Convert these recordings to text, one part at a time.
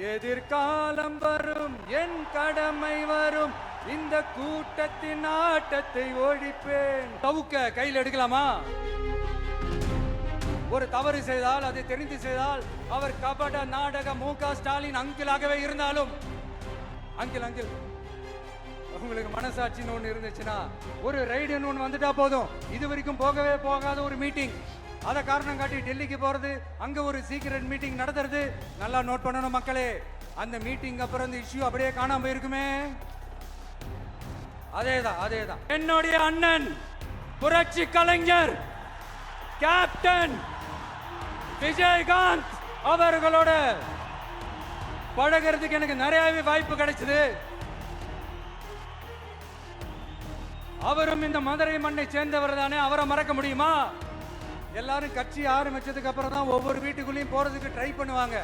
எதிர்காலம் வரும், என் கடமை வரும், இந்த கூட்டத்தின் ஆட்டத்தை ஒழிப்பேன். தவுக்க கையில் எடுக்கலாமா? ஒரு தவறு செய்தால், அதை தெரிந்து செய்தால், அவர் கபட நாடக மு.க. ஸ்டாலின் அங்கிளாகவே இருந்தாலும், அங்கிள் உங்களுக்கு மனசாட்சின்னு ஒன்று இருந்துச்சுன்னா ஒரு ரைடுன்னு ஒன்று வந்துட்டா போதும். இது வரைக்கும் போகவே போகாத ஒரு மீட்டிங், அதை காரணம் காட்டி டெல்லிக்கு போறது, அங்க ஒரு சீக்கிரட் மீட்டிங் நடத்துறது. நல்லா நோட் பண்ணணும் மக்களே, அந்த மீட்டிங் அப்புறம் இந்த இஷ்யூ அப்படியே காணாம போயிருக்குமே. அதேதான் என்னுடைய அண்ணன் புரட்சி கலைஞர் கேப்டன் விஜயகாந்த் அவர்களோட பழகிறதுக்கு எனக்கு நிறையவே வாய்ப்பு கிடைச்சது. அவரும் இந்த மதுரை மண்ணை சேர்ந்தவர் தானே, அவரை மறக்க முடியுமா? எல்லாரும் கட்சி ஆரம்பிச்சதுக்கு அப்புறம் தான் ஒவ்வொரு வீட்டுக்குள்ளேயும் போறதுக்கு ட்ரை பண்ணுவாங்க.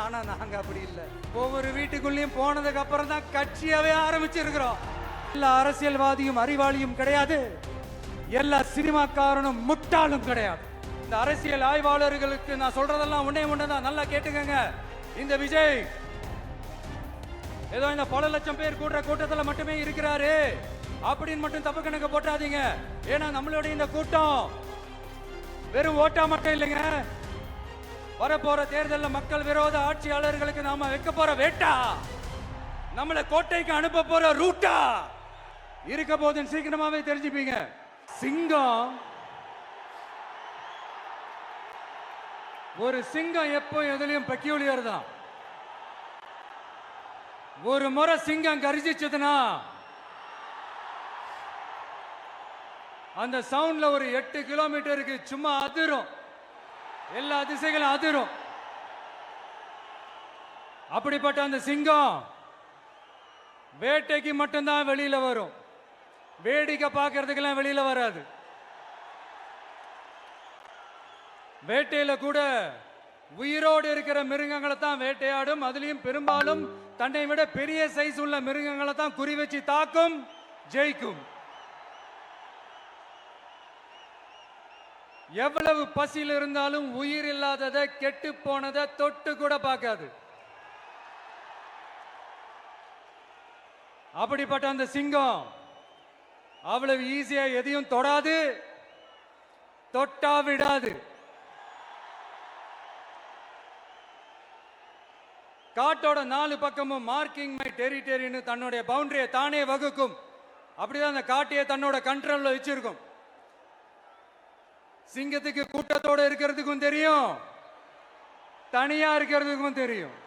ஆனா நாங்க அப்படி இல்லை, ஒவ்வொரு வீட்டுக்குள்ளேயும் போனதுக்கு அப்புறம் தான் கட்சியாவே ஆரம்பிச்சிருக்கிறோம். எல்லா அரசியல்வாதியும் அறிவாளியும் கிடையாது, எல்லா சினிமாக்காரனும் முட்டாளும் கிடையாது. இந்த அரசியல் ஆய்வாளர்களுக்கு நான் சொல்றதெல்லாம் ஒன்னேதான், நல்லா கேட்டுக்கங்க. இந்த விஜய் ஏதோ இந்த பல லட்சம் பேர் கூடுற கூட்டத்தில் மட்டுமே இருக்கிறாரு அப்படின்னு மட்டும் தப்பு கணக்கு போட்டாதீங்க. ஏன்னா நம்மளுடைய இந்த கூட்டம் வெறும் ஓட்டா மட்டும் இல்லைங்க, வரப்போற தேர்தலில் மக்கள் விரோத ஆட்சியாளர்களுக்கு நாம வைக்க போற வேட்டா, நம்மளை கோட்டைக்கு அனுப்ப போற ரூட்டா இருக்க போதுன்னு சீக்கிரமாவே தெரிஞ்சுப்பீங்க. சிங்கம், ஒரு சிங்கம் எப்போ எதுலயும் பெக்யூலியர் தான். ஒரு முறை சிங்கம் கர்ஜிச்சதுன்னா அந்த சவுண்ட்ல ஒரு 8 கிலோமீட்டருக்கு சும்மா அதிரும், எல்லா திசைகளும் அதிரும். அப்படிப்பட்ட அந்த சிங்கம் வேட்டைக்கு மட்டும்தான் வெளியில வரும், வேடிக்கை பார்க்கறதுக்கெல்லாம் வெளியில வராது. வேட்டையில கூட உயிரோடு இருக்கிற மிருகங்களை தான் வேட்டையாடும். அதுலயும் பெரும்பாலும் தன்னை விட பெரிய சைஸ் உள்ள மிருகங்களை தான் குறி வச்சு தாக்கும், ஜெயிக்கும். எவ்வளவு பசியில் இருந்தாலும் உயிர் இல்லாததை, கெட்டு போனதை தொட்டு கூட பார்க்காது. அப்படிப்பட்ட அந்த சிங்கம் அவ்வளவு ஈஸியா எதையும் தொடாது, தொட்டா விடாது. காட்டோட 4 பக்கமும் மார்க்கிங் மை டெரிட்டரின்னு தன்னுடைய பவுண்டரியை தானே வகுக்கும். அப்படிதான் அந்த காட்டையே தன்னோட கண்ட்ரோல்ல வச்சிருக்கும். சிங்கத்துக்கு கூட்டத்தோட இருக்கிறதுக்கும் தெரியும், தனியா இருக்கிறதுக்கும் தெரியும்.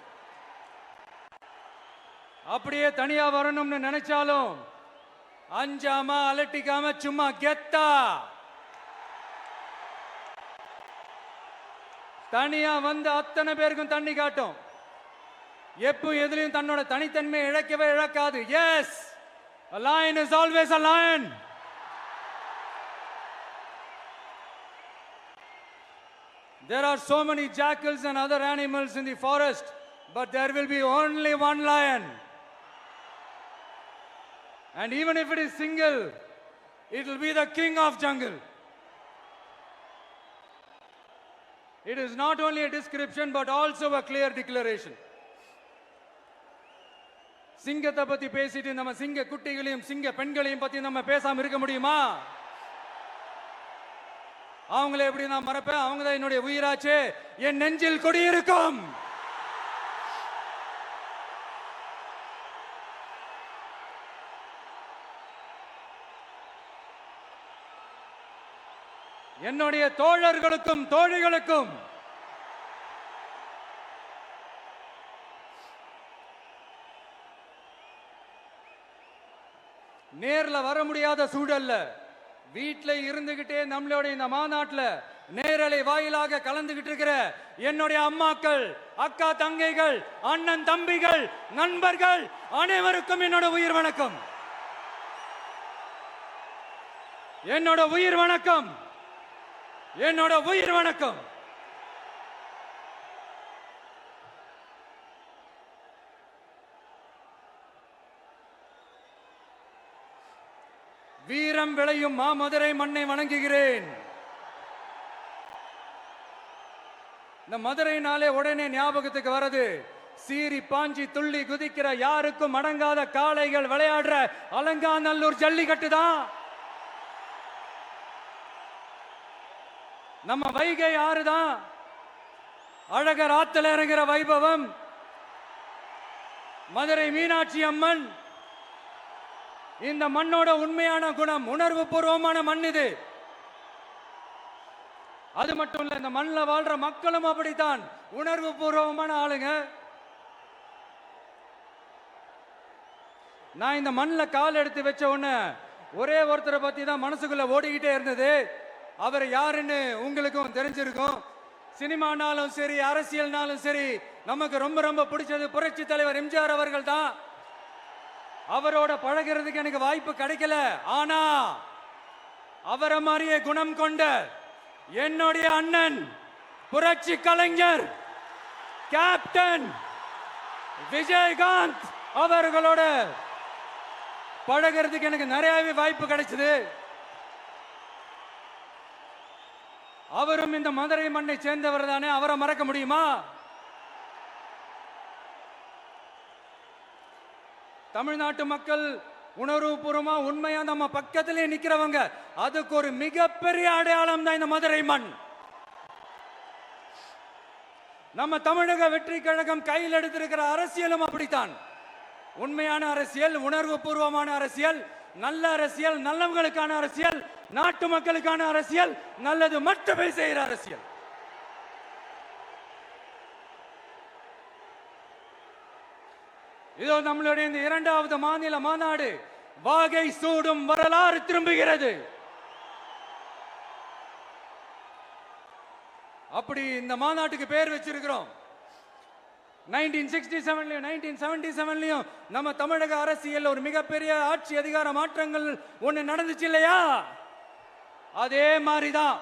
அப்படியே தனியா வரணும்னு நினைச்சாலும் அஞ்சாம அலட்டிக்காம சும்மா கெத்தா தனியா வந்து அத்தனை பேருக்கும் தண்ணி காட்டும். எப்போ எதுலயும் தன்னோட தனித்தன்மையை இழக்கவே இழக்காது. Yes, a lion is always a lion. There are so many jackals and other animals in the forest, but there will be only one lion. And even if it is single, it will be the king of jungle. It is not only a description but also a clear declaration. சிங்கத்தை பத்தி பேசிட்டு நம்ம சிங்க குட்டிகளையும் சிங்க பெண்களையும் பத்தி நம்ம பேசாம இருக்க முடியுமா? அவங்களே எப்படி நான் மறப்பேன்? அவங்க தான் என்னுடைய உயிராச்சே, என் நெஞ்சில் குடியிருக்கும். என்னுடைய தோழர்களுக்கும் தோழிகளுக்கும் நேர்ல வர முடியாத சூழல்ல வீட்டில் இருந்துகிட்டே நம்மளுடைய இந்த மாநாட்டில் நேரலை வாயிலாக கலந்துகிட்டு இருக்கிற என்னுடைய அம்மாக்கள், அக்கா தங்கைகள், அண்ணன் தம்பிகள், நண்பர்கள் அனைவருக்கும் என்னோட உயிர் வணக்கம். என்னோட உயிர் வணக்கம், என்னோட உயிர் வணக்கம். வீரம் விளையும் மாமதுரை மண்ணை வணங்குகிறேன். இந்த மதுரைனாலே உடனே ஞாபகத்துக்கு வரது சீறி பாஞ்சி துள்ளி குதிக்கிற யாருக்கும் அடங்காத காளைகள் விளையாடுற அலங்காநல்லூர் ஜல்லிக்கட்டு தான். நம்ம வைகை ஆறுதான். அழகர் ஆத்துல இறங்குற வைபவம். மதுரை மீனாட்சி அம்மன். இந்த மண்ணோட உண்மையான குணம் உணர்வு பூர்வமான மண் இது. அது மட்டும் இல்ல, இந்த மண்ணில் வாழ்ற மக்களும் அப்படித்தான் உணர்வு பூர்வமான ஆளுங்க. நான் இந்த மண்ணில் கால் எடுத்து வச்ச உடனே ஒரே ஒருத்தரை பத்தி தான் மனசுக்குள்ள ஓடிக்கிட்டே இருந்தது. அவர் யாருன்னு உங்களுக்கும் தெரிஞ்சிருக்கும். சினிமானாலும் சரி, அரசியல்னாலும் சரி, நமக்கு ரொம்ப ரொம்ப பிடிச்சது புரட்சி தலைவர் எம்ஜிஆர் அவர்கள் தான். அவரோட பழகிறதுக்கு எனக்கு வாய்ப்பு கிடைக்கல. ஆனா அவரை மாதிரியே குணம் கொண்ட என்னுடைய அண்ணன் புரட்சி கலைஞர் கேப்டன் விஜயகாந்த் அவர்களோட பழகிறதுக்கு எனக்கு நிறையவே வாய்ப்பு கிடைச்சது. அவரும் இந்த மதுரை மண்ணை சேர்ந்தவர் தானே, அவரை மறக்க முடியுமா? தமிழ்நாட்டு மக்கள் உணர்வுபூர்வமா உண்மையா நம்ம பக்கத்திலே நிக்கிறவங்க. அதுக்கு ஒரு மிகப்பெரிய அடையாளம் தான் இந்த மதுரை மண். நம்ம தமிழக வெற்றி கழகம் கையில் எடுத்திருக்கிற அரசியலும் அப்படித்தான். உண்மையான அரசியல், உணர்வு பூர்வமான அரசியல், நல்ல அரசியல், நல்லவங்களுக்கான அரசியல், நாட்டு மக்களுக்கான அரசியல், நல்லது மட்டுமே செய்கிற அரசியல். இதோ நம்மளுடைய இந்த 2வது மாநில மாநாடு வாகை சூடும் வரலாறு திரும்புகிறது. அப்படி இந்த மாநாட்டுக்கு பேர் வச்சிருக்கிறோம். 1967லயும் 1977லயும் நம்ம தமிழக அரசியல் ஒரு மிகப்பெரிய ஆட்சி அதிகார மாற்றங்கள் ஒண்ணு நடந்துச்சு இல்லையா? அதே மாதிரிதான்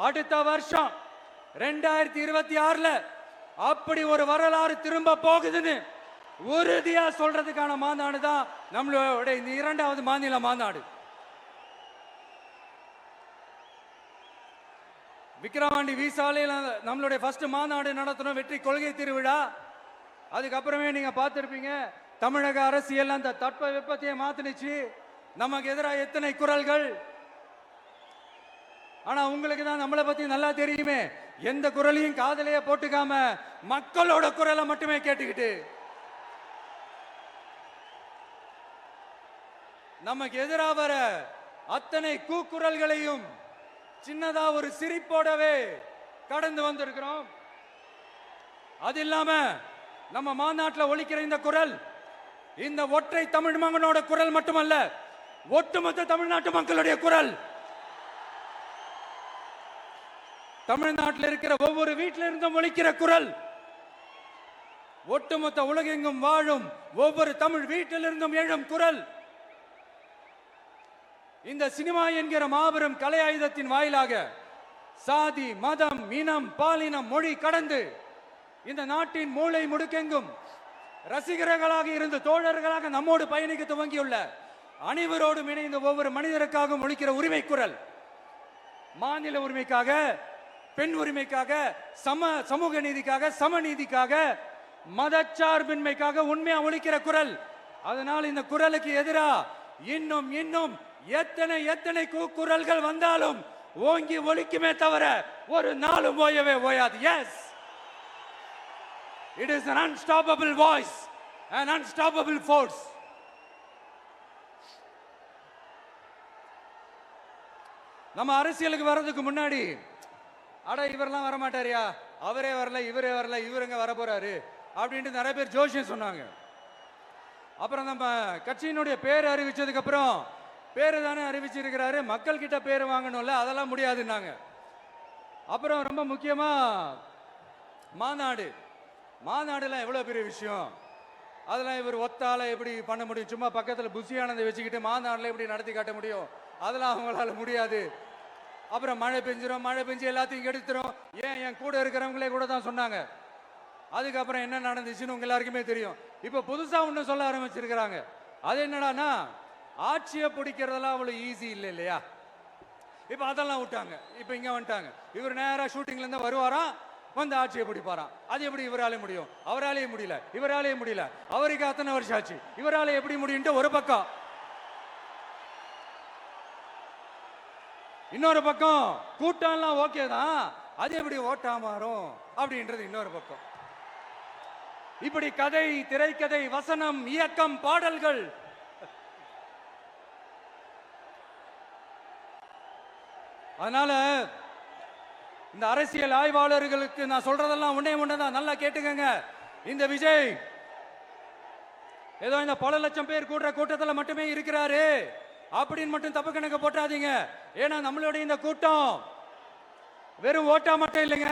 அடுத்த வருஷம் 2026ல அப்படி ஒரு வரலாறு திரும்ப போகுதுன்னு உறுதியா சொல்றதுக்கான மாநாடு தான் நம்மளோட இந்த 2வது மாநில மாநாடு. விக்கிரவாண்டி வீசாலையில் நம்மளுடைய ஃபர்ஸ்ட் மாநாடு நடத்தணும், வெற்றி கொள்கை திருவிழா. அதுக்கப்புறமே நீங்க பார்த்திருப்பீங்க, தமிழக அரசியல் அந்த தட்ப வெப்பத்தையே மாத்தினுச்சு. நமக்கு எதிராக எத்தனை குரல்கள். ஆனா உங்களுக்கு தான் நம்மளை பத்தி நல்லா தெரியுமே. எந்த குரலையும் காதலையே போட்டுக்காம மக்களோட குரலை மட்டுமே கேட்டுக்கிட்டு நமக்கு எதிராக வர அத்தனை கூக்குரல்களையும் சின்னதா ஒரு சிரிப்போடவே கடந்து வந்திருக்கிறோம். அது இல்லாம நம்ம மாநாட்டில் ஒலிக்கிற இந்த குரல் இந்த ஒற்றை தமிழ் மகனோட குரல் மட்டுமல்ல, ஒட்டுமொத்த தமிழ்நாட்டு மக்களுடைய குரல். தமிழ்நாட்டில் இருக்கிற ஒவ்வொரு வீட்டில இருந்தும் ஒலிக்கிற குரல். ஒட்டுமொத்த உலகெங்கும் வாழும் ஒவ்வொரு தமிழ் வீட்டிலிருந்தும் எழும் குரல். இந்த சினிமா என்கிற மாபெரும் கலை ஆயுதத்தின் வாயிலாக சாதி, மதம், இனம், பாலினம், மொழி கடந்து இந்த நாட்டின் மூளை முடுக்கெங்கும் ரசிகர்களாக இருந்து தோழர்களாக நம்மோடு பயணிக்க துவங்கியுள்ள அனைவரோடும் இணைந்த ஒவ்வொரு மனிதருக்காகவும் ஒலிக்கிற உரிமை குரல். மாநில உரிமைக்காக, பெண் உரிமைக்காக, சமூக நீதிக்காக, சமநீதிக்காக, மதச்சார்பின்மைக்காக உண்மையா ஒலிக்கிற குரல். அதனால் இந்த குரலுக்கு எதிராக இன்னும் இன்னும் எத்தனை குரல்கள் வந்தாலும் ஓங்கி ஒலிக்குமே தவிர ஒரு நாளும் ஓயவே ஓயாது. Yes, it is an unstoppable voice, an unstoppable force. நம்ம அரசியலுக்கு வர்றதுக்கு முன்னாடி அட இவரெல்லாம் வரமாட்டாரியா, அவரே வரல, இவரே வரல, இவருங்க வர போறாரு அப்படின்ட்டு நிறைய பேர் ஜோஷியம் சொன்னாங்க. அப்புறம் நம்ம கட்சியினுடைய பேர் அறிவிச்சதுக்கு அப்புறம் பேரு தானே அறிவிச்சிருக்கிறாரு, மக்கள் கிட்ட பேர் வாங்கணும்ல, அதெல்லாம் முடியாதுன்னாங்க. அப்புறம் ரொம்ப முக்கியமா மாநாடுலாம் எவ்வளவு பெரிய விஷயம். அதெல்லாம் இவர் ஒத்தால எப்படி பண்ண முடியும்? சும்மா பக்கத்தில் புஷியானதை வச்சுக்கிட்டு மாநாடுல எப்படி நடத்தி காட்ட முடியும்? அதெல்லாம் அவங்களால முடியாது. அப்புறம் மழை பெஞ்சு எல்லாத்தையும் எடுத்துரும். ஏன் என் கூட இருக்கிறவங்களே கூட தான் சொன்னாங்க. அதுக்கப்புறம் என்ன நடந்துச்சுன்னு உங்க எல்லாருக்குமே தெரியும். இப்ப புதுசா ஒண்ணு சொல்ல ஆரம்பிச்சிருக்கிறாங்க. அது என்னடானா, ஆட்சியை பிடிக்கிறதெல்லாம் அவ்வளவு ஈஸி இல்லை இல்லையா? இப்ப அதெல்லாம் விட்டாங்க. இப்ப இங்க வந்துட்டாங்க. இவர் நேரா ஷூட்டிங்ல இருந்து வருவாராம், வந்து ஆட்சியை பிடிப்பாராம். அது எப்படி இவராலே முடியும்? அவராலே முடியல, இவராலே முடியல, அவருக்கு அத்தனை வருஷம் ஆச்சு, இவராலே எப்படி முடியும்ட்டு ஒரு பக்கம். இன்னொரு பக்கம் கூட்டம்லாம் ஓகே தான், அது எப்படி ஓட்டா மாறும் அப்படின்றது இன்னொரு பக்கம். இப்படி கதை, திரைக்கதை, வசனம், இயக்கம், பாடல்கள். அதனால இந்த அரசியல் ஆய்வாளர்களுக்கு நான் சொல்றதெல்லாம் ஒன்னேதான், நல்லா கேட்டுக்கங்க. இந்த விஜய் ஏதோ இந்த பல லட்சம் பேர் கூடுற கூட்டத்தில் மட்டுமே இருக்கிறாரு அப்படின்னு மட்டும் தப்பு கணக்கு போட்டாதீங்க. ஏன்னா நம்மளுடைய இந்த கூட்டம் வெறும் ஓட்டா மட்டும் இல்லைங்க,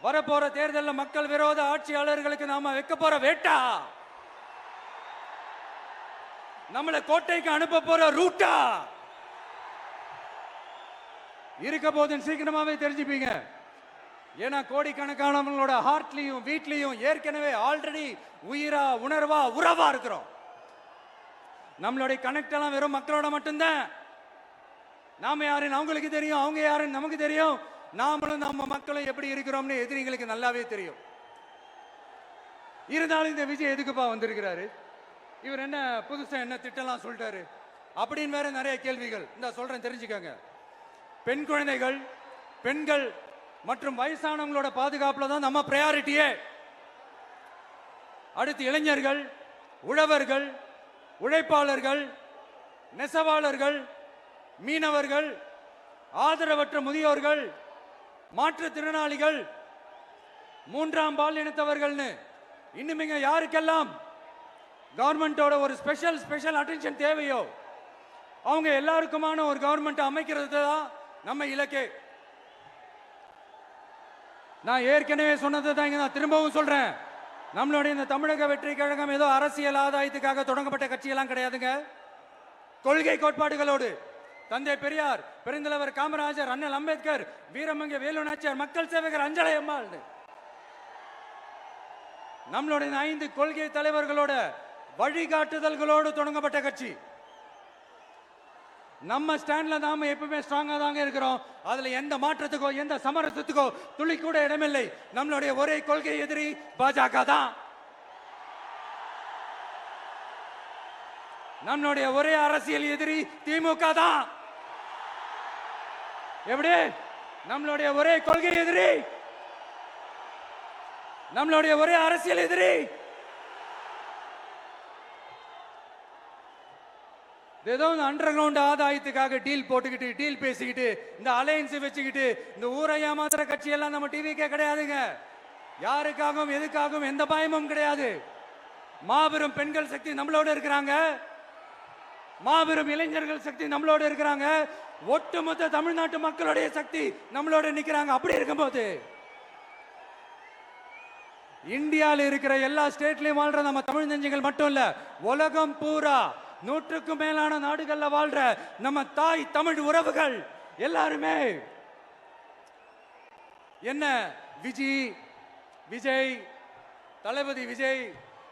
வரப்போற தேர்தலில் மக்கள் விரோத ஆட்சியாளர்களுக்கு நாம வைக்க போற வேட்டா, நம்மளை கோட்டைக்கு அனுப்ப போற ரூட்டா இருக்க போதுன்னு சீக்கிரமாவே தெரிஞ்சுப்பீங்க. ஏன்னா கோடிக்கணக்கானவங்களோட ஹார்ட்லயும் வீட்லயும் ஏற்கனவே ஆல்ரெடி உயிரா, உணர்வா, உறவா இருக்கிறோம். நம்மளுடைய கனெக்ட் எல்லாம் வெறும் மக்களோட மட்டும்தான். நாம யாருன்னு அவங்களுக்கு தெரியும், அவங்க யாருன்னு நமக்கு தெரியும். நாமளும் நம்ம மக்களும் எப்படி இருக்கிறோம்னு எதிரிகளுக்கு நல்லாவே தெரியும். இருந்தாலும் இந்த விஜய் எதுக்குப்பா வந்திருக்கிறாரு, இவர் என்ன புதுசா என்ன திட்டம்லாம் சொல்லிட்டாரு அப்படின்னு வேற நிறைய கேள்விகள். இந்த சொல்றேன் தெரிஞ்சுக்கங்க. பெண் குழந்தைகள், பெண்கள் மற்றும் வயசானவங்களோட பாதுகாப்புல தான் நம்ம பிரையாரிட்டியே. அடுத்து இளைஞர்கள், உழவர்கள், உழைப்பாளர்கள், நெசவாளர்கள், மீனவர்கள், ஆதரவற்ற முதியோர்கள், மாற்றுத்திறனாளிகள், மூன்றாம் பால் இனத்தவர்கள்னு இன்னும் யாருக்கெல்லாம் கவர்மெண்டோட ஒரு ஸ்பெஷல் அட்டென்ஷன் தேவையோ அவங்க எல்லாருக்குமான ஒரு கவர்மெண்ட் அமைக்கிறது தான் நம்ம இலக்கே. நான் ஏற்கனவே சொன்னதை தான் இங்க நான் திரும்பவும் சொல்றேன். நம்மளுடைய இந்த தமிழக வெற்றி கழகம் ஏதோ அரசியல் ஆதாயத்துக்காக தொடங்கப்பட்ட கட்சியெல்லாம் கிடையாதுங்க. கொள்கை கோட்பாடுகளோடு தந்தை பெரியார், பெருந்தலைவர் காமராஜர், அண்ணல் அம்பேத்கர், வீரமங்க வேலு நாச்சியார், மக்கள் சேவகர் அஞ்சலை அம்மாள், நம்மளுடைய 5 கொள்கை தலைவர்களோட வழிகாட்டுதல்களோடு தொடங்கப்பட்ட கட்சி. நம்ம ஸ்டாண்ட்ல நாம எப்பவுமே ஸ்ட்ராங்கா தாங்க இருக்கிறோம். அதுல எந்த மாற்றத்துக்கோ எந்த சமரசத்துக்கோ துளி கூட இடமில்லை. நம்மளுடைய ஒரே கொள்கை எதிரி பாஜக தான். நம்மளுடைய ஒரே அரசியல் எதிரி திமுக தான். எப்படி? நம்மளுடைய ஒரே கொள்கை எதிரி, நம்மளுடைய ஒரே அரசியல் எதிரி ஏதோ அண்டர் கிரவுண்ட் ஆதாயத்துக்காக டீல் போட்டுக்கிட்டு, டீல் பேசிக்கிட்டு, இந்த அலையன்ஸ் வச்சுக்கிட்டு இந்த ஊரை ஏமாத்துற கட்சி எல்லாம் நம்ம டிவிக்கே கிடையாதுங்க. யாருக்காகவும் எதுக்காகவும் எந்த பயமும் கிடையாது. மாபெரும் பெண்கள் சக்தி நம்மளோட இருக்கிறாங்க, மாபெரும் இளைஞர்கள் சக்தி நம்மளோட இருக்கிறாங்க, ஒட்டுமொத்த தமிழ்நாட்டு மக்களுடைய சக்தி நம்மளோட நிக்கிறாங்க. அப்படி இருக்கும்போது இந்தியாவில் இருக்கிற எல்லா ஸ்டேட்லயும் வாழ்ற நம்ம தமிழ் நெஞ்சங்கள் மட்டும் இல்ல, உலகம் பூரா 100க்கும் மேலான நாடுகள்ல வாழ்ற நம்ம தாய் தமிழ் உறவுகள் எல்லாருமே என்ன விஜய் தளபதி விஜய்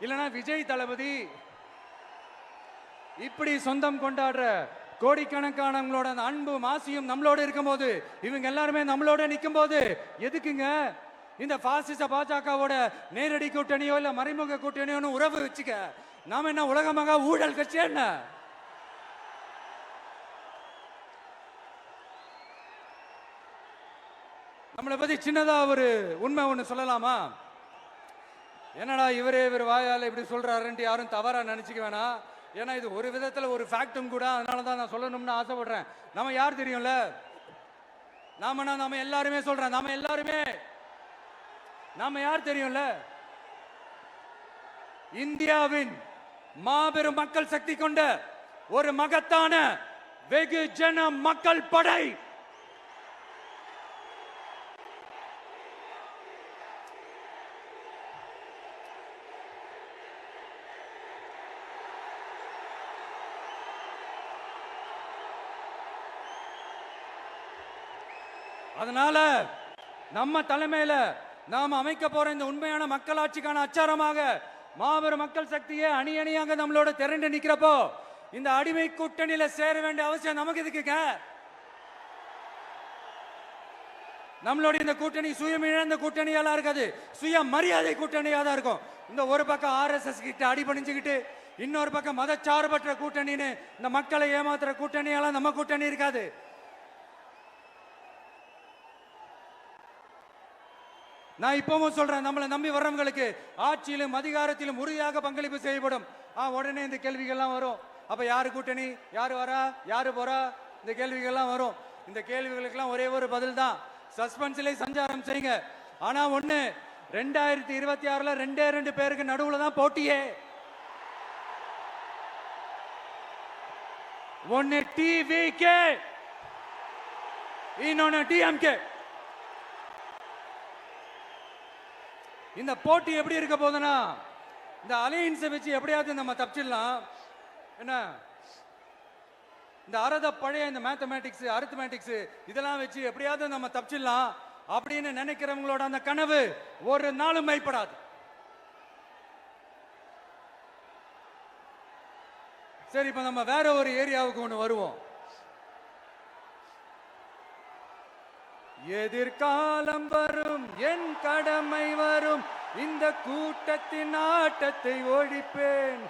இல்லனா விஜய் தளபதி இப்படி சொந்தம் கொண்டாடுற கோடிக்கணக்கானவங்களோட அன்பு மாசியும் நம்மளோட இருக்கும்போது, இவங்க எல்லாருமே நம்மளோட நிற்கும் போது எதுக்குங்க இந்த பாசிச பாஜகவோட நேரடி கூட்டணியோ இல்ல மறைமுக கூட்டணியோன்னு உறவு வச்சுக்க? நாம என்ன உலகமாக ஊழல் கட்சி? என்ன நம்மளை பத்தி சின்னதா ஒரு உண்மை ஒண்ணு சொல்லலாமா? என்னடா இவர் வாயால இப்படி சொல்றாருன்ட்டு யாரும் தவறா நினைச்சுக்க வேணாம். ஏன்னா இது ஒரு விதத்துல ஒரு ஃபேக்டும் கூட, அதனாலதான் நான் சொல்லணும்னு ஆசைப்படுறேன். நம்ம யார் தெரியும்ல? நாம எல்லாருமே சொல்றேன், நாம யார் தெரியும்ல? இந்தியாவின் மாபெரும் மக்கள் சக்தி கொண்ட ஒரு மகத்தான வெகுஜன மக்கள் படை. அதனால நம்ம தலைமையில நாம் அமைக்க போற இந்த உண்மையான மக்களாட்சிக்கான அச்சாரமாக மாபெரும் மக்கள் சக்தியே அணி அணியாக நம்மளோட திரண்டு நிக்கிறப்போ இந்த அடிமை கூட்டணியில சேர வேண்டிய அவசியம் நமக்கு இருக்குங்க. நம்மளுடைய இந்த கூட்டணி சுயமிழந்த கூட்டணியெல்லாம் இருக்காது, சுய மரியாதை கூட்டணியா தான் இருக்கும். இந்த ஒரு பக்கம் ஆர்எஸ்எஸ் கிட்ட அடிபணிஞ்சுக்கிட்டு, இன்னொரு பக்கம் மதச்சார்பற்ற கூட்டணின்னு இந்த மக்களை ஏமாத்துற கூட்டணியெல்லாம் நம்ம கூட்டணி இருக்காது. நான் இப்பவும் சொல்றேன், நம்மளை நம்பி வர்றவங்களுக்கு ஆட்சியிலும் அதிகாரத்திலும் உறுதியாக பங்களிப்பு செய்யப்படும். உடனே இந்த கேள்விகள்லாம் வரும். அப்ப யாரு கூட்டணி, யாரு வரா, யாரு போறா, இந்த கேள்விகள்லாம் வரும். இந்த கேள்விகளுக்கெல்லாம் ஒரே ஒரு பதில் தான், சஸ்பென்ஸ்ல சஞ்சாரம் செய்யுங்க. ஆனா ஒண்ணு, 2026ல 2 பேருக்கு நடுவுல தான் போட்டியே. ஒன்னு டிவிகே, இன்னொன்னு டிஎம்கே. இந்த போட்டி எப்படி இருக்க போதுன்னா, இந்த அலையன்ஸை வச்சு எப்படியாவது நம்ம தப்பிச்சிடலாம். என்ன இந்த பழைய இந்த மேத்தமேட்டிக்ஸ், அரித்மேட்டிக்ஸ் இதெல்லாம் வச்சு எப்படியாவது நம்ம தப்பிச்சிடலாம் அப்படின்னு நினைக்கிறவங்களோட அந்த கனவு ஒரு நாளும் மைப்படாது. சரி, இப்ப நம்ம வேற ஒரு ஏரியாவுக்கு ஒண்ணு வருவோம். எதிர்காலம் வரும், என் கடமை வரும், இந்த கூட்டத்தின் ஆட்டத்தை ஒழிப்பேன்.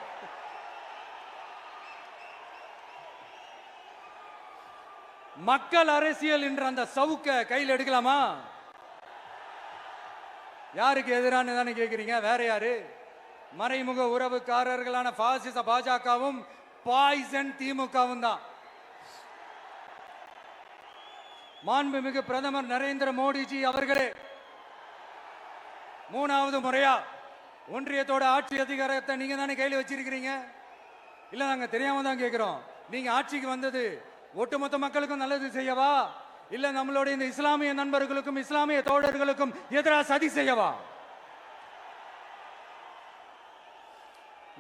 மக்கள் அரசியல் என்ற அந்த சவுக்க கையில் எடுக்கலாமா? யாருக்கு எதிரான தானே கேட்கிறீங்க? வேற யாரு? மறைமுக உறவுக்காரர்களான பாசிச பாஜகவும் பாய்சன் திமுகவும் தான். மாண்புமிகு பிரதமர் நரேந்திர மோடிஜி அவர்களே 3வது முறையா ஒன்றியத்தோட ஆட்சி அதிகாரத்தை நீங்க தானே கையில் வச்சிருக்கிறீங்க. இல்ல, நாங்க தெரியாம தான் கேட்கிறோம். நீங்க ஆட்சிக்கு வந்தது ஒட்டுமொத்த மக்களுக்கும் நல்லது செய்யவா, இல்ல நம்மளுடைய இந்த இஸ்லாமிய நண்பர்களுக்கும் இஸ்லாமிய தோழர்களுக்கும் எதிராக சதி செய்யவா?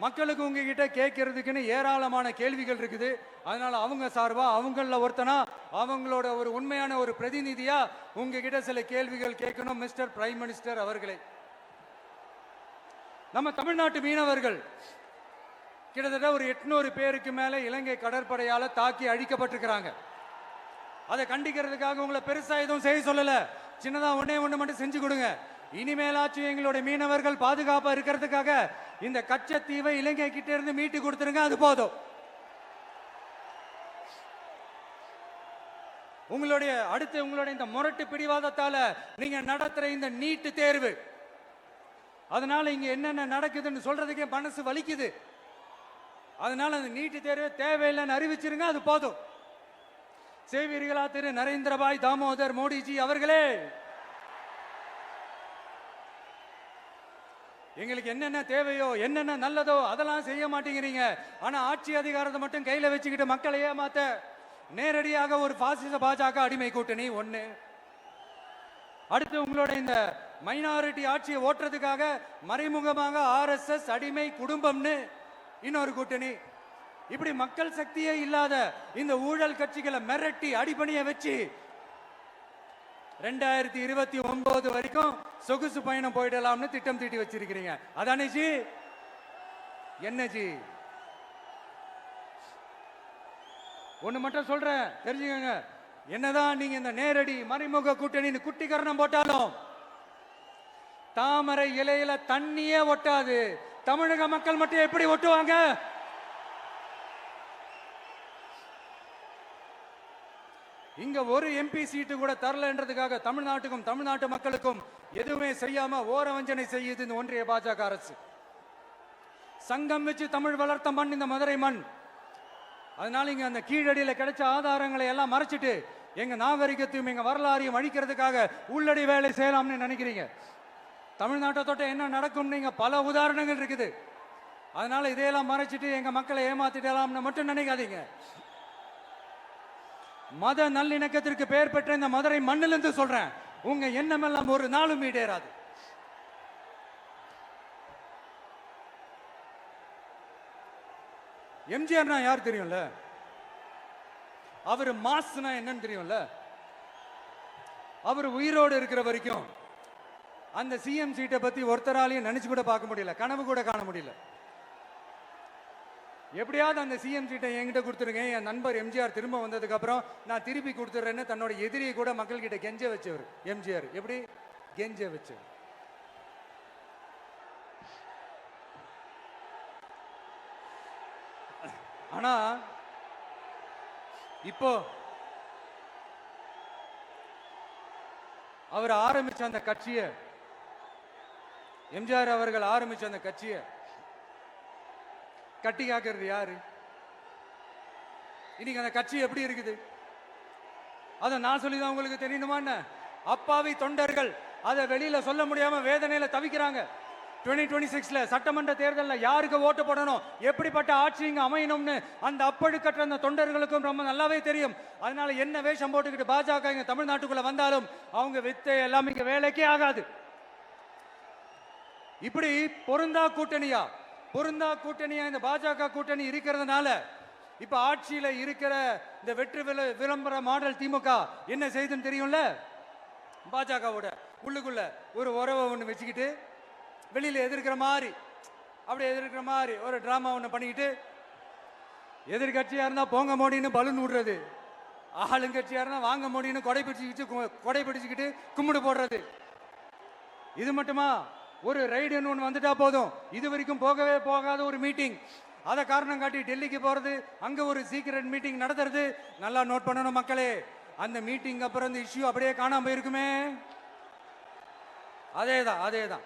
மக்களுக்கு உங்ககிட்ட கேட்கறதுக்குன்னு ஏராளமான கேள்விகள் இருக்குது. அதனால அவங்க சார்பா, அவங்கள ஒருத்தனா, அவங்களோட ஒரு உண்மையான ஒரு பிரதிநிதியா உங்ககிட்ட சில கேள்விகள் கேட்கணும். மிஸ்டர் பிரைம் மினிஸ்டர் அவர்களே, நம்ம தமிழ்நாட்டு மீனவர்கள் கிட்டத்தட்ட ஒரு 800 பேருக்கு மேல இலங்கை கடற்படையால தாக்கி அழிக்கப்பட்டிருக்கிறாங்க. அதை கண்டிக்கிறதுக்காக உங்களை பெருசா எதுவும் செய்ய சொல்லல, சின்னதா ஒண்ணே ஒண்ணு மட்டும் செஞ்சு கொடுங்க. இனிமேலாச்சும் எங்களுடைய மீனவர்கள் பாதுகாப்பா இருக்கிறதுக்காக இந்த கச்சத்தீவை இலங்கை கிட்ட இருந்து மீட்டு கொடுத்துருங்க, அது போதும். உங்களுடைய இந்த முரட்டு பிடிவாதத்தால நீங்க நடத்துற இந்த நீட்டு தேர்வு, அதனால இங்க என்னென்ன நடக்குதுன்னு சொல்றதுக்கே மனசு வலிக்குது. அதனால அந்த நீட்டு தேர்வு தேவையில்லைன்னு அறிவிச்சிருங்க, அது போதும். செய்வீர்களா திரு நரேந்திரபாய் தாமோதர் மோடிஜி அவர்களே? எங்களுக்கு என்னென்ன தேவையோ, என்னென்ன நல்லதோ அதெல்லாம் செய்ய மாட்டேங்கிறீங்க. ஆனா ஆட்சி அதிகாரத்தை மட்டும் கையில வச்சுக்கிட்டு மக்களை ஏமாத்த நேரடியாக ஒரு பாசிச பாஜக அடிமை கூட்டணி ஒண்ணு. அடுத்து உங்களோட இந்த மைனாரிட்டி ஆட்சியை ஓட்டுறதுக்காக மறைமுகமாக ஆர்எஸ்எஸ் அடிமை குடும்பம்னு இன்னொரு கூட்டணி. இப்படி மக்கள் சக்தியே இல்லாத இந்த ஊழல் கட்சிகளை மிரட்டி அடிபணிய வச்சு 2029 வரைக்கும் சொகுசு பயணம் போயிடலாம்னு திட்டம் தீட்டி வச்சிருக்கிறீங்க. அதானே ஜி? என்ன ஜி? ஒண்ணு மட்டும் சொல்றேன், தெரிஞ்சுக்கங்க. என்னதான் நீங்க இந்த நேரடி மறைமுக கூட்டணி குட்டிகரணம் போட்டாலும் தாமரை இலையில தண்ணியே ஒட்டாது. தமிழக மக்கள் மட்டும் எப்படி ஒட்டுவாங்க? இங்க ஒரு எம்பி சீட்டு கூட தரலன்றதுக்காக தமிழ்நாட்டுக்கும் தமிழ்நாட்டு மக்களுக்கும் எதுவுமே செய்யாம ஓரவஞ்சனை செய்யுது இந்த ஒன்றிய பாஜக அரசு. சங்கம் வச்சு தமிழ் வளர்த்த மண் இந்த மதுரை மண். அதனால இங்க அந்த கீழடியில கிடைச்ச ஆதாரங்களை எல்லாம் மறைச்சிட்டு எங்க நாகரிகத்தையும் எங்க வரலாறையும் அழிக்கிறதுக்காக உள்ளடி வேலை செய்யலாம்னு நினைக்கிறீங்க. தமிழ்நாட்டை தொட்ட என்ன நடக்கும் நீங்க பல உதாரணங்கள் இருக்குது. அதனால இதையெல்லாம் மறைச்சிட்டு எங்க மக்களை ஏமாத்திடலாம்னு மட்டும் நினைக்காதீங்க. மத நல்லிணக்கத்திற்கு பெயர் பெற்ற இந்த மதுரை மண்ணிலிருந்து சொல்றேன், உங்க எண்ணம் எல்லாம் ஒரு நாளும் ஈடேறாது. எம்ஜிஆர்னா யார் தெரியும்ல? அவர் மாஸ்னா என்னன்னு தெரியும்ல? அவர் உயிரோடு இருக்கிற வரைக்கும் அந்த சிஎம் சீட்டை பத்தி ஒருத்தராலையும் நினைச்சு கூட பார்க்க முடியல, கனவு கூட காண முடியல. எப்படியாவது அந்த சிஎம் சீட்டை என்கிட்ட கொடுத்துருங்க, என் நண்பர் எம்ஜிஆர் திரும்ப வந்ததுக்கு அப்புறம் நான் திருப்பி கொடுத்துட்றேன்னு தன்னோட எதிரியை கூட மக்கள் கிட்ட கெஞ்ச வச்சவர் எம்ஜிஆர். எப்படி கெஞ்ச வச்சவர். ஆனா இப்போ அவர் ஆரம்பிச்ச அந்த கட்சியை, எம்ஜிஆர் அவர்கள் ஆரம்பிச்ச அந்த கட்சியை கட்டி காக்கிறது யாரு? இன்னைக்கு அந்த கட்சி எப்படி இருக்குது? அதை நான் சொல்லிதான் உங்களுக்கு தெரியணுமா என்ன? அப்பாவி தொண்டர்கள் அதை வெளியில சொல்ல முடியாம வேதனையில தவிக்கிறாங்க. 2026ல சட்டமன்ற தேர்தலில் யாருக்கு ஓட்டு போடணும், எப்படிப்பட்ட ஆட்சி இங்க அமையணும்னு அந்த அப்பழுக்கற்ற அந்த தொண்டர்களுக்கும் ரொம்ப நல்லாவே தெரியும். அதனால என்ன வேஷம் போட்டுக்கிட்டு பாஜக இங்க தமிழ்நாட்டுக்குள்ள வந்தாலும் அவங்க வித்தை எல்லாம் இங்க வேலைக்கே ஆகாது. இப்படி பொருந்தா கூட்டணியா இந்த பாஜக கூட்டணி இருக்கிறதுனால இப்ப ஆட்சியில இருக்கிற இந்த வெற்றி விளம்பர மாடல் திமுக என்ன செய்துன்னு தெரியும்ல? பாஜகவோட உள்ளுக்குள்ள ஒரு உறவை ஒண்ணு வச்சுக்கிட்டு வெளியில எதிர்க்கிற மாதிரி ஒரு டிராமா ஒண்ணு பண்ணிக்கிட்டு, எதிர்கட்சியா இருந்தா போங்க மோடின்னு பலூன் விடுறது, ஆளுங்கட்சியா இருந்தா வாங்க மோடின்னு கொடை பிடிச்சுக்கிட்டு கும்பிடு போடுறது. இது மட்டுமா? ஒரு ரைடுன்னு ஒன்று வந்துட்டா போதும், இது வரைக்கும் போகவே போகாத ஒரு மீட்டிங், அதை காரணம் காட்டி டெல்லிக்கு போறது, அங்க ஒரு சீக்கிரட் மீட்டிங் நடத்துறது. நல்லா நோட் பண்ணணும் மக்களே, அந்த மீட்டிங் அப்புறம் இந்த இஷ்யூ அப்படியே காணாம போயிருக்குமே. அதேதான்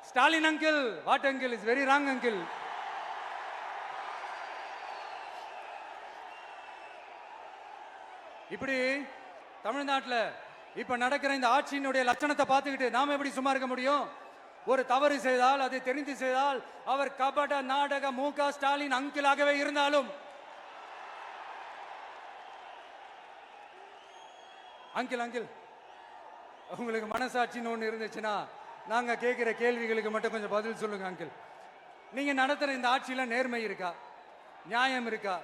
Stalin uncle, what uncle is very wrong uncle. இப்படி தமிழ்நாட்டில் இப்ப நடக்கிற இந்த ஆட்சியினுடைய லட்சணத்தை பார்த்துக்கிட்டு நாம எப்படி சும்மா இருக்க முடியும்? ஒரு தவறு செய்தால், அதை தெரிந்து செய்தால், அவர் கபட நாடக மு.க. ஸ்டாலின் அங்கிளாகவே இருந்தாலும், அங்கிள் உங்களுக்கு மனசாட்சின்னு ஒன்று இருந்துச்சுன்னா நாங்க கேட்கிற கேள்விகளுக்கு மட்டும் கொஞ்சம் பதில் சொல்லுங்க அங்கிள். நீங்க நடத்துற இந்த ஆட்சியில நேர்மை இருக்கா, நியாயம் இருக்கா,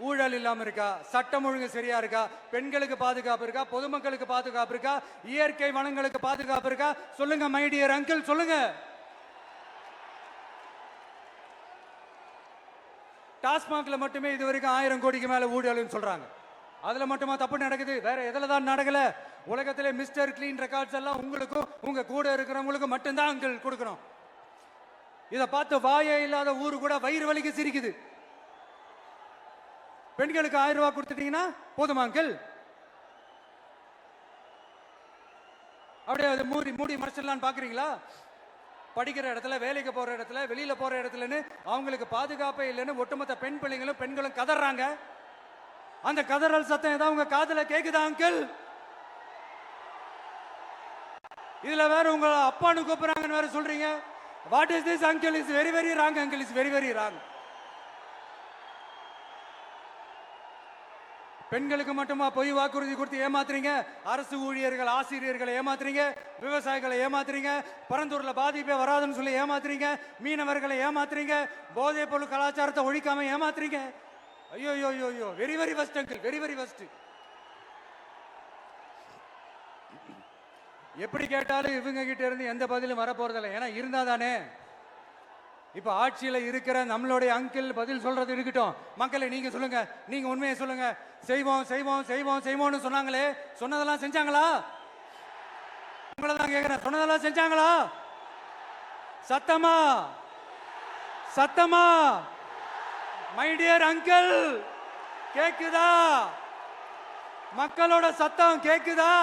ஊழல் இல்லாம இருக்கா, சட்டம் ஒழுங்கு சரியா இருக்கா, பெண்களுக்கு பாதுகாப்பு இருக்கா, பொதுமக்களுக்கு பாதுகாப்பு இருக்கா, இயற்கை வளங்களுக்கு பாதுகாப்பு இருக்கா? சொல்லுங்க மை டியர் அங்கிள், சொல்லுங்க. டாஸ்மாக்ல மட்டுமே இது வரைக்கும் 1000 கோடிக்கு மேல ஊழல்னு சொல்றாங்க. அதுல மட்டுமா தப்பு நடக்குது? வேற எதுல தான் நடக்கல? உலகத்திலே மிஸ்டர் கிளீன் ரெக்கார்ட்ஸ் எல்லாம் உங்களுக்கும் உங்க கூட இருக்கிறவங்களுக்கும் மட்டும்தான் அங்கிள் கொடுக்கணும். இதை பார்த்து வாயே இல்லாத ஊரு கூட வயிறு வலிக்கு சிரிக்குது. பெண்களுக்கு 1000 ரூபாய் கொடுத்துட்டீங்கன்னா போதுமா அங்கிள்? அப்படியே அது மூடி மறைச்சிடலான்னு பாக்குறீங்களா? படிக்கிற இடத்துல, வேலைக்கு போற இடத்துல, வெளியில போற இடத்துலன்னு அவங்களுக்கு பாதுகாப்பே இல்லைன்னு ஒட்டுமொத்த பெண்களும் கதறாங்க. அந்த கதறல் சத்தம் ஏதாவது உங்க காதுல கேக்குதா அங்கிள்? இதுல வேற உங்க அப்பான்னு கூப்பிடுறாங்கன்னு வேற சொல்றீங்க. What is this uncle? Is very very wrong uncle, is very very wrong. பெண்களுக்கு மட்டுமா பொய் வாக்குறுதி கொடுத்து ஏமாத்துறீங்க? அரசு ஊழியர்கள், ஆசிரியர்களை ஏமாத்துறீங்க, விவசாயிகளை ஏமாத்துறீங்க, பரந்தூர்ல பாதிப்பே வராதுன்னு சொல்லி ஏமாத்துறீங்க, மீனவர்களை ஏமாத்துறீங்க, போதைப் பொருள் கலாச்சாரத்தை ஒழிக்காம ஏமாத்துறீங்க. ஐயோ ஐயோ ஐயோ, very very first uncle, very very first. எப்படி கேட்டாலும் இவங்க கிட்ட இருந்து எந்த பதிலும் வரப்போறதில்லை. ஏன்னா இருந்தா தானே. இப்ப ஆட்சியில இருக்கிற நம்மளுடைய அங்கிள் பதில் சொல்றது இருக்கட்டும். மக்களை நீங்க சொல்லுங்க, நீங்க உண்மையை சொல்லுங்க. செய்வோம் செய்வோம் செய்வோம் செய்வோம்னு சொன்னாங்களே, சொன்னதெல்லாம் செஞ்சாங்களா? உங்களை தான் கேட்கிறேன், சொன்னதெல்லாம் செஞ்சாங்களா? சத்தமா சத்தமா மை டியர் அங்கிள், கேக்குதா? மக்களோட சத்தம் கேக்குதா?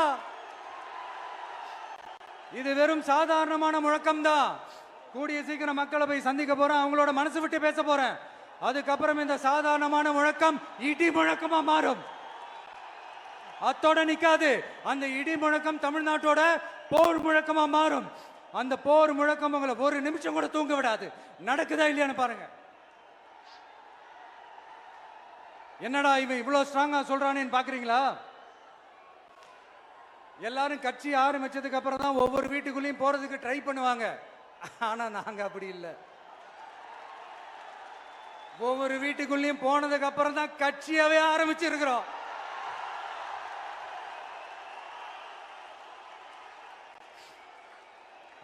இது வெறும் சாதாரணமான முழக்கம் தான். கூடிய சீக்கிரம் மக்களை போய் சந்திக்க போறேன், அவங்களோட மனசு விட்டு பேச போறேன். அதுக்கப்புறம் இந்த சாதாரணமான முழக்கம் இடி முழக்கமா மாறும். அத்தோட நிக்காது, அந்த இடி முழக்கம் தமிழ்நாட்டோட போர் முழக்கமா மாறும். அந்த போர் முழக்கம் உங்களை ஒரு நிமிஷம் கூட தூங்க விடாது. நடக்குதா இல்லையான்னு பாருங்க. என்னடா இவன் இவ்வளவு ஸ்ட்ராங்கா சொல்றானேன்னு பாக்குறீங்களா? எல்லாரும் கட்சி ஆரம்பிச்சதுக்கு அப்புறம் தான் ஒவ்வொரு வீட்டுக்குள்ளேயும் போறதுக்கு ட்ரை பண்ணுவாங்க. ஆனா நாங்க அப்படி இல்லை. ஒவ்வொரு வீட்டுக்குள்ளேயும் போனதுக்கு அப்புறம் தான் கட்சியாவே ஆரம்பிச்சிருக்கிறோம்.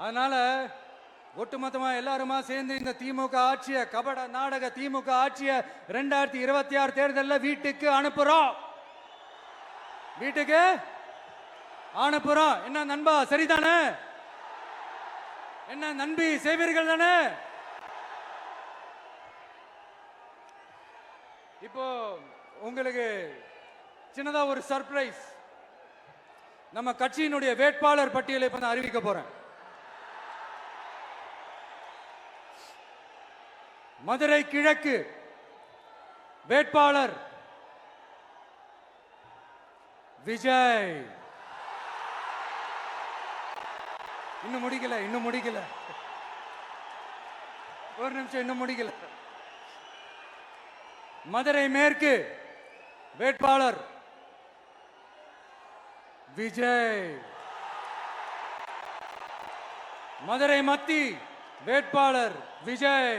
அதனால ஒட்டுமொத்தமா எல்லாருமா சேர்ந்து இந்த திமுக ஆட்சிய, கபட நாடக திமுக ஆட்சிய 2026 தேர்தலில் வீட்டுக்கு அனுப்புறோம். வீட்டுக்கு அனுப்புறோம். என்ன நண்பா, சரிதானே? என்ன நண்பி, செய்வீர்கள் தானே? இப்போ உங்களுக்கு சின்னதா ஒரு சர்ப்ரைஸ். நம்ம கட்சியினுடைய வேட்பாளர் பட்டியலை இப்ப நான் அறிவிக்க போறேன். மதுரை கிழக்கு வேட்பாளர் விஜய். இன்னும் முடிக்கல, ஒரு நிமிஷம், இன்னும் முடிக்கல. மதுரை மேற்கு வேட்பாளர் விஜய். மதுரை மத்தி வேட்பாளர் விஜய்.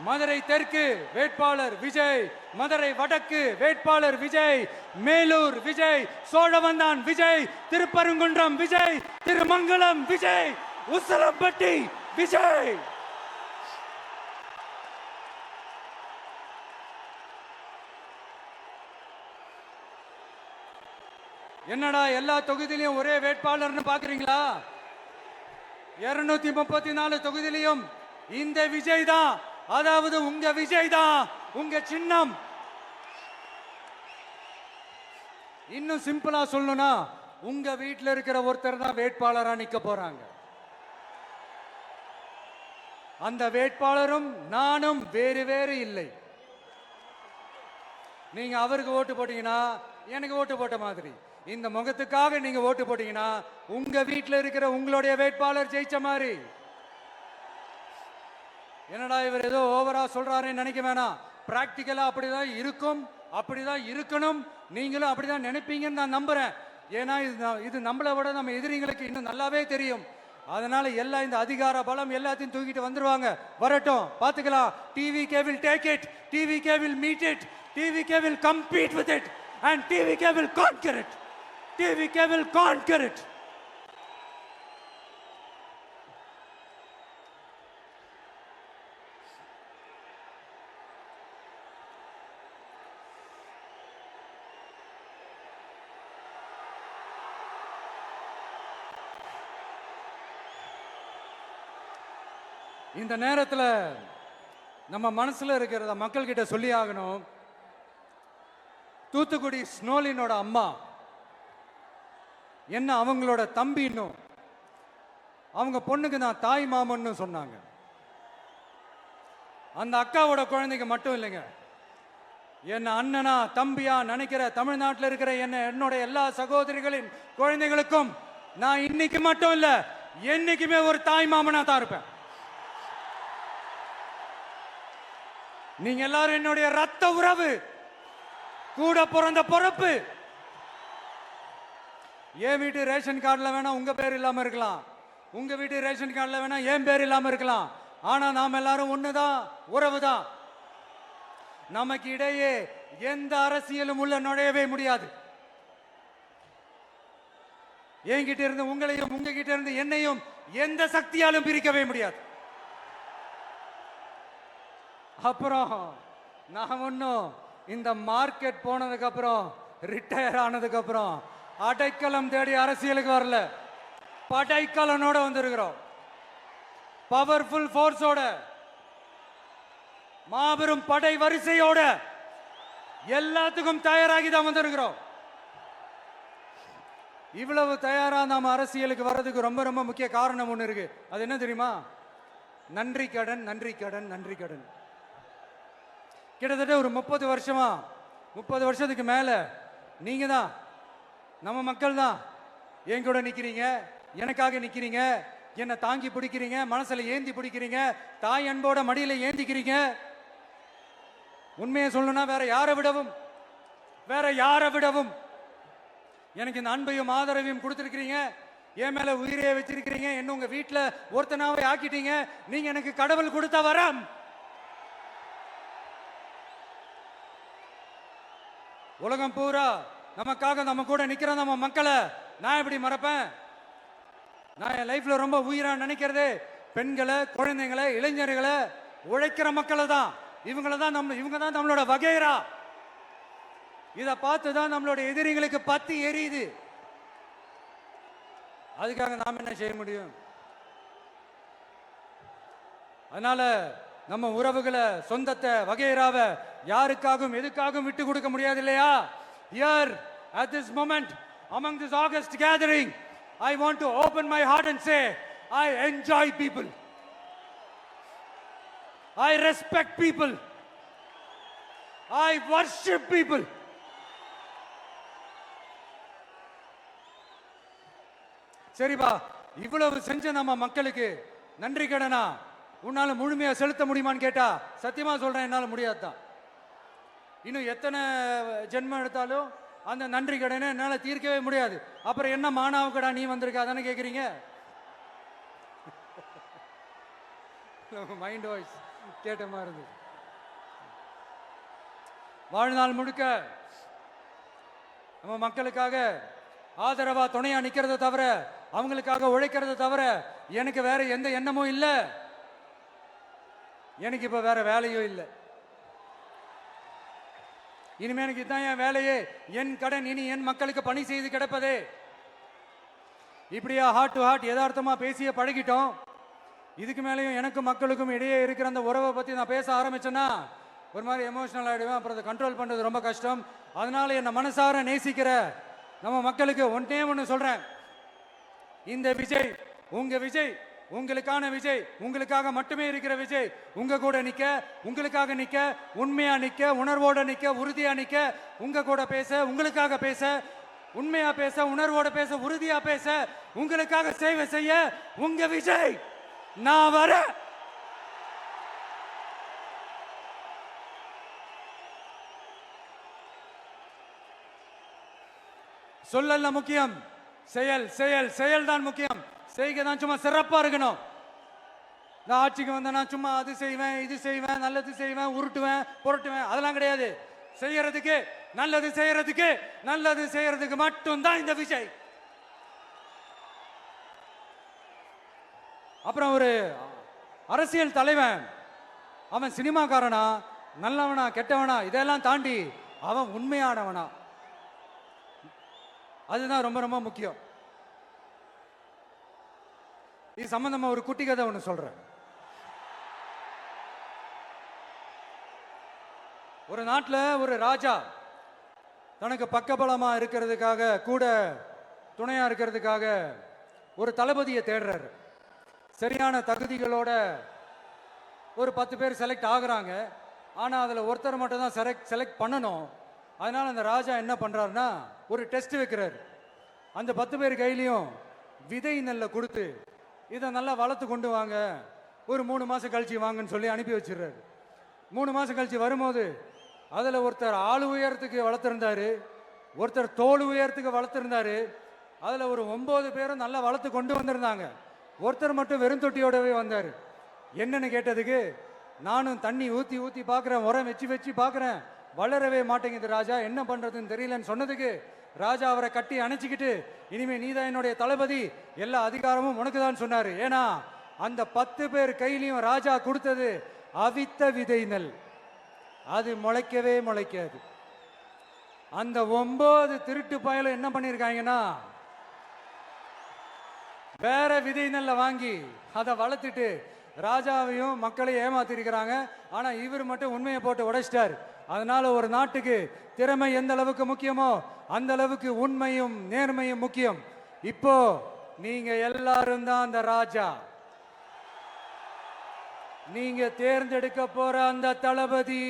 மதுரை தெற்கு வேட்பாளர் விஜய். மதுரை வடக்கு வேட்பாளர் விஜய். மேலூர் விஜய். சோழவந்தான் விஜய். திருப்பரங்குன்றம் விஜய். திருமங்கலம் விஜய். உசலம்பட்டி விஜய். என்னடா எல்லா தொகுதியிலையும் ஒரே வேட்பாளர்னு பாக்குறீங்களா? 234 தொகுதியிலையும் இந்த விஜய் தான். அதாவது உங்க விஜய் தான் உங்க சின்னம். இன்னும் சிம்பிளா சொல்லணும்னா, உங்க வீட்டில் இருக்கிற ஒருத்தர் தான் வேட்பாளரா நிக்க போறாங்க. அந்த வேட்பாளரும் நானும் வேறு வேறு இல்லை. நீங்க அவருக்கு ஓட்டு போட்டீங்கன்னா எனக்கு ஓட்டு போட்ட மாதிரி. இந்த முகத்துக்காக நீங்க ஓட்டு போட்டீங்கன்னா உங்க வீட்டில் இருக்கிற உங்களுடைய வேட்பாளர் ஜெயிச்ச மாதிரி. என்னடா இவர் ஏதோ ஓவரா சொல்றாருன்னு நினைக்க வேணாம். பிராக்டிக்கலா அப்படிதான் இருக்கும், அப்படிதான் இருக்கணும். நீங்களும் அப்படிதான் நினைப்பீங்கன்னு நான் நம்புறேன். ஏன்னா இது நம்மளை விட நம்ம எதிரிங்களுக்கு இன்னும் நல்லாவே தெரியும். அதனால எல்லாம் இந்த அதிகார பலம் எல்லாத்தையும் தூக்கிட்டு வந்துருவாங்க. வரட்டும், பாத்துக்கலாம். TVK will take it, TVK will meet it, TVK will compete with it, and TVK will conquer it. TVK will conquer it. இந்த நேரத்தில் நம்ம மனசுல இருக்கிறத மக்கள் கிட்ட சொல்லி ஆகணும். தூத்துக்குடி ஸ்னோலினோட அம்மா என்ன அவங்களோட தம்பின்னும் அவங்க பொண்ணுக்கு நான் தாய் மாமன்னு சொன்னாங்க. அந்த அக்காவோட குழந்தைக்கு மட்டும் இல்லைங்க, என்ன அண்ணனா தம்பியா நினைக்கிற தமிழ்நாட்டில் இருக்கிற என்னோட எல்லா சகோதரிகளின் குழந்தைகளுக்கும் நான் இன்னைக்கு மட்டும் இல்ல, என்னைக்குமே ஒரு தாய் மாமனா தான் இருப்பேன். நீங்க எல்லாரும் என்னுடைய ரத்த உறவு, கூட பிறந்த பொறுப்பு. என் வீட்டு ரேஷன் கார்டில் வேணா உங்க பேர் இல்லாம இருக்கலாம், உங்க வீட்டு ரேஷன் கார்டில் வேணா என் பேர் இல்லாம இருக்கலாம். ஆனா நாம் எல்லாரும் ஒண்ணுதான், உறவுதான். நமக்கு இடையே எந்த அரசியலும் உள்ள நுழையவே முடியாது. என்கிட்ட இருந்து உங்களையும் உங்ககிட்ட இருந்து என்னையும் எந்த சக்தியாலும் பிரிக்கவே முடியாது. அப்புறம் நான் ஒன்னும் இந்த மார்க்கெட் போனதுக்கு அப்புறம், ரிட்டையர் ஆனதுக்கு அப்புறம் அடைக்கலம் தேடி அரசியலுக்கு வரல. படைக்கலனோட வந்திருக்கிறோம். பவர்ஃபுல் போர்ஸோட, மாபெரும் படை வரிசையோட, எல்லாத்துக்கும் தயாராகி தான் வந்திருக்கிறோம். இவ்வளவு தயாரா நாம அரசியலுக்கு வர்றதுக்கு ரொம்ப ரொம்ப முக்கிய காரணம் ஒண்ணு இருக்கு. அது என்ன தெரியுமா? நன்றி கடன், நன்றி கடன், நன்றி கடன். கிட்டத்தட்ட ஒரு 30 வருஷமா, 30 வருஷத்துக்கு மேல நீங்க தான், நம்ம மக்கள் தான் என் கூட நிக்கிறீங்க, எனக்காக நிக்கிறீங்க, என்னை தாங்கி பிடிக்கிறீங்க, மனசுல ஏந்தி பிடிக்கிறீங்க, தாய் அன்போட மடியில ஏந்திக்கிறீங்க. உண்மையை சொல்லணும்னா வேற யாரை விடவும் எனக்கு இந்த அன்பையும் ஆதரவையும் கொடுத்திருக்கிறீங்க. என் மேல உயிரையே வச்சிருக்கிறீங்க. என்ன உங்க வீட்டுல ஒருத்தனாவே ஆக்கிட்டீங்க. நீங்க எனக்கு கடவுள் கொடுத்த வரம். உலகம் பூரா நமக்காக நம்ம கூட நிக்கிற நம்ம மக்களை நான் எப்படி மறப்பேன்? நான் என் லைஃப்ல ரொம்ப உயிரா நினைக்கிறது பெண்களை, குழந்தைங்களை, இளைஞர்களை, உழைக்கிற மக்களை தான். இவங்க தான் நம்மளோட வகைரா. இதை பார்த்து தான் நம்மளோட எதிரிகளுக்கு பத்தி எரியுது. அதுக்காக நாம் என்ன செய்ய முடியும்? அதனால நம்ம உறவுகளை, சொந்தத்தை, வகைராவை யாருக்காகவும் எதுக்காகவும் விட்டு கொடுக்க முடியாது இல்லையா? Here at this moment among this August gathering, I want to open my heart and say I enjoy people, I respect people, I worship people. சரிப்பா, இவ்வளவு செஞ்ச நம்ம மக்களுக்கு நன்றி கடனா உன்னால முழுமையா செலுத்த முடியுமான்னு கேட்டா சத்தியமா சொல்றேன், என்னால முடியாதுதான். இன்னும் எத்தனை ஜென்மம் எடுத்தாலும் அந்த நன்றி கடனை என்னால தீர்க்கவே முடியாது. அப்புறம் என்ன மானாவுக்கடா நீ வந்திருக்க தானே கேக்குறீங்க? மைண்ட் வாய்ஸ் கேட்ட மாதிரி இருந்தது. வாழ்நாள் முழுக்க நம்ம மக்களுக்காக ஆதரவா துணையா நிக்கிறத தவிர, அவங்களுக்காக உழைக்கிறத தவிர எனக்கு வேற எந்த எண்ணமும் இல்லை. எனக்கு இப்ப வேற வேலையும் இல்லை. இனிமே எனக்கு இதுதான் என் வேலையே, என் கடன். இனி என் மக்களுக்கு பணி செய்து கிடப்பதே. இப்படியா ஹார்ட் டு ஹார்ட் யதார்த்தமா பேசிய பழகிட்டோம். இதுக்கு மேலேயும் எனக்கும் மக்களுக்கும் இடையே இருக்கிற அந்த உறவை பத்தி நான் பேச ஆரம்பிச்சேன்னா ஒரு மாதிரி எமோஷனல் ஆயிடுவேன். அப்புறம் அதை கண்ட்ரோல் பண்றது ரொம்ப கஷ்டம். அதனால என்ன மனசார நேசிக்கிற நம்ம மக்களுக்கு ஒன்னே ஒன்று சொல்றேன். இந்த விஜய் உங்க விஜய், உங்களுக்கான விஜய், உங்களுக்காக மட்டுமே இருக்கிற விஜய். உங்க கூட நிக்க, உங்களுக்காக நிக்க, உண்மையா நிக்க, உணர்வோட நிக்க, உறுதியா நிக்க, உங்க கூட பேச, உங்களுக்காக பேச, உண்மையா பேச, உணர்வோட பேச, உறுதியா பேச, உங்களுக்காக சேவை செய்ய உங்க விஜய் நான் வர. சொல்லல முக்கியம், செயல் செயல் செயல் தான் முக்கியம். செய்கை தான் சும்மா சிறப்பா இருக்கணும். நான் ஆட்சிக்கு வந்தேன்னா சும்மா அது செய்வேன், இது செய்வேன், நல்லது செய்வேன், உருட்டுவேன், புரட்டுவேன், அதெல்லாம் கிடையாது. செய்யறதுக்கு, நல்லது செய்யறதுக்கு, நல்லது செய்யறதுக்கு மட்டும்தான் இந்த விஜய். அப்புறம் ஒரு அரசியல் தலைவன் அவன் சினிமாக்காரனா, நல்லவனா, கெட்டவனா, இதெல்லாம் தாண்டி அவன் உண்மையானவனா, அதுதான் ரொம்ப ரொம்ப முக்கியம். இது சம்பந்தமா ஒரு குட்டி கதை ஒன்று சொல்றேன். ஒரு நாட்டில் ஒரு ராஜா தனக்கு பக்கபலமா இருக்கிறதுக்காக, கூட துணையா இருக்கிறதுக்காக ஒரு தளபதியை தேடுறாரு. சரியான தகுதிகளோட ஒரு 10 பேர் செலக்ட் ஆகுறாங்க. ஆனா அதுல ஒருத்தர் மட்டும் தான் செலக்ட் பண்ணணும். அதனால அந்த ராஜா என்ன பண்றாருன்னா ஒரு டெஸ்ட் வைக்கிறாரு. அந்த 10 பேர் கையிலையும் விதை நெல்லை கொடுத்து இதை நல்லா வளர்த்து கொண்டு வாங்க, ஒரு 3 மாசம் கழிச்சு வாங்கன்னு சொல்லி அனுப்பி வச்சிடுறாரு. 3 மாசம் கழிச்சு வரும்போது அதுல ஒருத்தர் ஆளு உயரத்துக்கு வளர்த்திருந்தாரு, ஒருத்தர் தோல் உயரத்துக்கு வளர்த்திருந்தாரு. அதுல ஒரு 9 பேரும் நல்லா வளர்த்து கொண்டு வந்திருந்தாங்க. ஒருத்தர் மட்டும் வெறும் தொட்டியோடவே வந்தாரு. என்னன்னு கேட்டதுக்கு, நானும் தண்ணி ஊத்தி ஊத்தி பாக்குறேன், உரம் வச்சு வச்சு பாக்குறேன், வளரவே மாட்டேங்குது ராஜா, என்ன பண்றதுன்னு தெரியலன்னு சொன்னதுக்கு ராஜா அவரை கட்டி அணைச்சிக்கிட்டு, இனிமே நீதான் என்னுடைய தளபதி, எல்லா அதிகாரமும் உனக்கு தான் சொன்னாரு. ஏன்னா அந்த 10 பேர் கையிலையும் ராஜா கொடுத்தது அவித்த விதை நெல், அது முளைக்கவே முளைக்காது. அந்த 9 திருட்டு பயலும் என்ன பண்ணிருக்காங்கன்னா வேற விதை நெல்லை வாங்கி அதை வளர்த்துட்டு ராஜாவையும் மக்களையும் ஏமாத்திருக்கிறாங்க. ஆனா இவர் மட்டும் உண்மையை போட்டு உடைச்சிட்டார். அதனால ஒரு நாட்டுக்கு திறமை எந்த அளவுக்கு முக்கியமோ அந்த அளவுக்கு உண்மையும் நேர்மையும் முக்கியம். இப்போ நீங்க எல்லாரும் தான் அந்த ராஜா. நீங்க தேர்ந்தெடுக்க போற அந்த தளபதி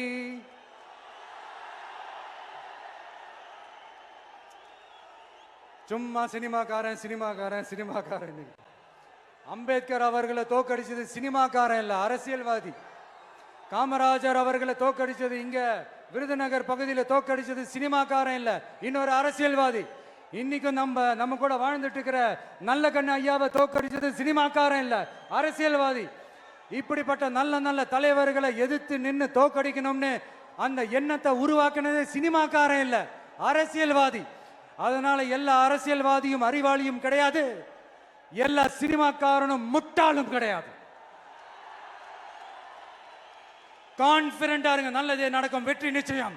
சும்மா சினிமாக்காரன் சினிமாக்காரன் சினிமாக்காரன். அம்பேத்கர் அவர்களை தோக்கடிச்சது சினிமாக்காரன் இல்ல, அரசியல்வாதி. காமராஜர் அவர்களை தோக்கடிச்சது, இங்க விருதுநகர் பகுதியில் தோக்கடிச்சது சினிமாக்காரன் இல்ல, இன்னொரு அரசியல்வாதி. இன்னைக்கும் நம்ம கூட வாழ்ந்துட்டு இருக்கிற நல்ல கண்ணு ஐயாவை தோக்கடிச்சது சினிமாக்காரன் இல்ல, அரசியல்வாதி. இப்படிப்பட்ட நல்ல நல்ல தலைவர்களை எதிர்த்து நின்று தோக்கடிக்கணும்னு அந்த எண்ணத்தை உருவாக்குனது சினிமாக்காரன் இல்ல, அரசியல்வாதி. அதனால எல்லா அரசியல்வாதியும் அறிவாளியும் கிடையாது, எல்லா சினிமாக்காரனும் முட்டாளும் கிடையாது. கான்பிடண்டா இருங்க, நல்லதே நடக்கும், வெற்றி நிச்சயம்.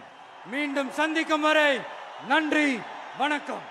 மீண்டும் சந்திக்கும் வரை நன்றி, வணக்கம்.